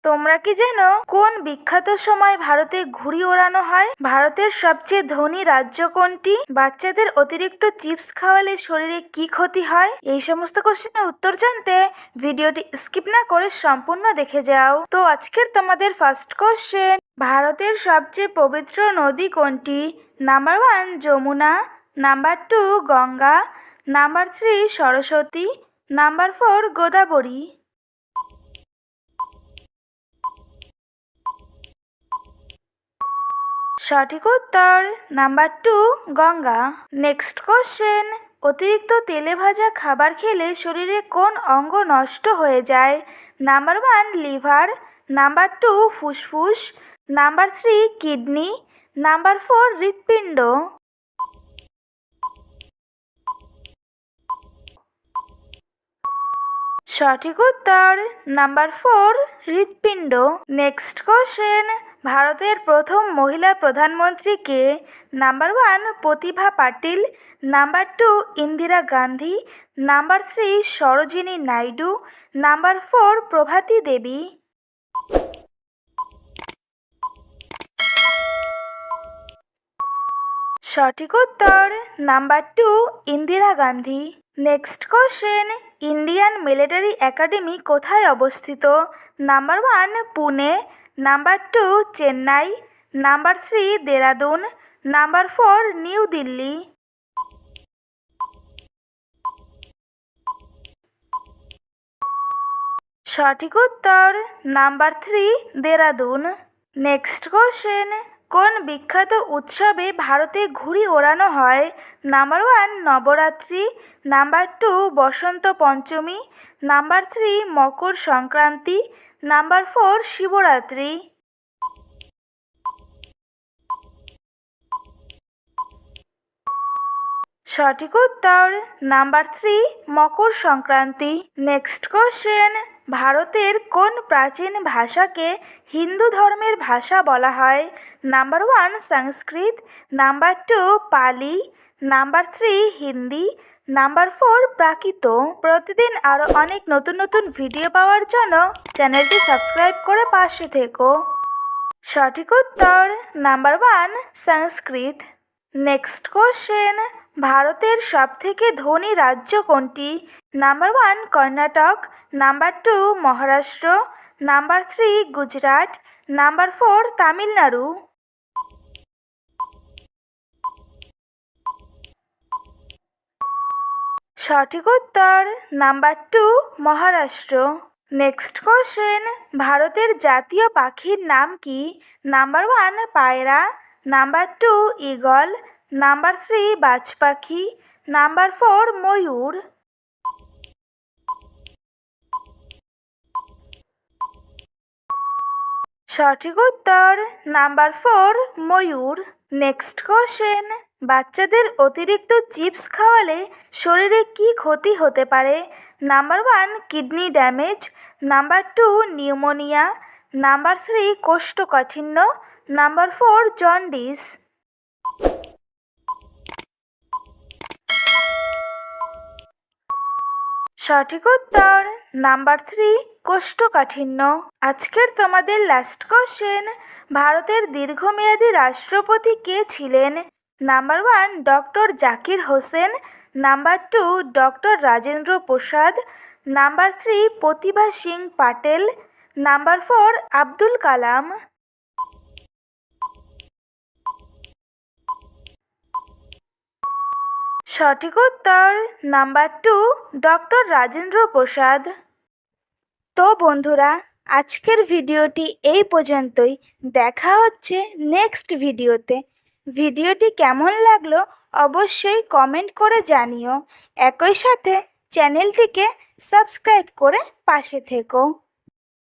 তোমরা কি জানো কোন বিখ্যাত সময় ভারতে ঘুড়ি ওড়ানো হয়? ভারতের সবচেয়ে ধনী রাজ্য কোনটি? বাচ্চাদের অতিরিক্ত চিপস খাওয়ালে শরীরে কি ক্ষতি হয়? এই সমস্ত কোশ্চেনের উত্তর জানতে ভিডিওটি স্কিপ না করে সম্পূর্ণ দেখে যাও। তো আজকের তোমাদের ফার্স্ট কোশ্চেন, ভারতের সবচেয়ে পবিত্র নদী কোনটি? Number 1 Yamuna, number 2 Ganga, number 3 Saraswati, number 4 Godavari. সঠিক উত্তর নাম্বার 2 গঙ্গা। নেক্সট কোশ্চেন, অতিরিক্ত তেলে ভাজা খাবার খেলে শরীরে কোন অঙ্গ নষ্ট হয়ে যায়? নাম্বার 1 লিভার, নাম্বার 2 ফুসফুস, নাম্বার 3 কিডনি, নাম্বার 4 হৃৎপিণ্ড। সঠিক উত্তর নাম্বার 4 হৃৎপিণ্ড। নেক্সট কোশ্চেন, ভারতের প্রথম মহিলা প্রধানমন্ত্রী কে? Number 1 Pratibha Patil, number 2 Indira Gandhi, number 3 Sarojini Naidu, number 4 Prabhati Devi. সঠিক উত্তর number 2 Indira Gandhi. Next question, Indian military academy কোথায় অবস্থিত? Number 1 Pune, number 2 Chennai, number 3 Dehradun, number 4 New Delhi. সঠিক উত্তর নাম্বার 3 দেরাদুন। নেক্সট কোশ্চেন, কোন বিখ্যাত উৎসবে ভারতে ঘুড়ি ওড়ানো হয়? নাম্বার 1 নবরাত্রি, নাম্বার 2 বসন্ত পঞ্চমী, নাম্বার 3 মকর সংক্রান্তি, নাম্বার 4 শিবরাত্রি। সঠিক উত্তর number 3 Makar Sankranti. Next question, ভারতের কোন প্রাচীন ভাষাকে হিন্দু ধর্মের ভাষা বলা হয়? নাম্বার 1 সংস্কৃত, নাম্বার 2 পালি, নাম্বার 3 হিন্দি, নাম্বার 4 প্রাকৃত। প্রতিদিন আরও অনেক নতুন নতুন ভিডিও পাওয়ার জন্য চ্যানেলটি সাবস্ক্রাইব করে পাশে থেকো। সঠিক উত্তর নাম্বার 1 সংস্কৃত। নেক্সট কোশ্চেন, ভারতের সবথেকে ধনী রাজ্য কোনটি? Number 1 Karnataka, number 2 Maharashtra, number 3 Gujarat, number 4 Tamil Nadu. সঠিক উত্তর নাম্বার 2 মহারাষ্ট্র। নেক্সট কোশ্চেন, ভারতের জাতীয় পাখির নাম কি? নাম্বার 1 পায়রা, নাম্বার 2 ঈগল, নাম্বার 3 বাজ পাখি, নাম্বার 4 ময়ূর। সঠিক উত্তর নাম্বার 4 ময়ূর। নেক্সট কোশ্চেন, বাচ্চাদের অতিরিক্ত চিপস খাওয়ালে শরীরে কি ক্ষতি হতে পারে? Number 1 kidney damage, number 2 pneumonia, number 3 কোষ্ঠকাঠিন্য, নাম্বার 4 জন্ডিস। সঠিক উত্তর নাম্বার 3 কোষ্ঠকাঠিন্য। আজকের তোমাদের লাস্ট কোশ্চেন, ভারতের দীর্ঘমেয়াদী রাষ্ট্রপতি কে ছিলেন? Number 1 doctor Zakir Hussain, number 2 doctor Rajendra Prasad, number 3 Pratibha Singh Patel, number 4 Abdul Kalam. সঠিক উত্তর নাম্বার 2 ডক্টর রাজেন্দ্র প্রসাদ। তো বন্ধুরা, আজকের ভিডিওটি এই পর্যন্তই। দেখা হচ্ছে নেক্সট ভিডিওতে। ভিডিওটি কেমন লাগলো অবশ্যই কমেন্ট করে জানিও। একই সাথে চ্যানেলটিকে সাবস্ক্রাইব করে পাশে থেকো।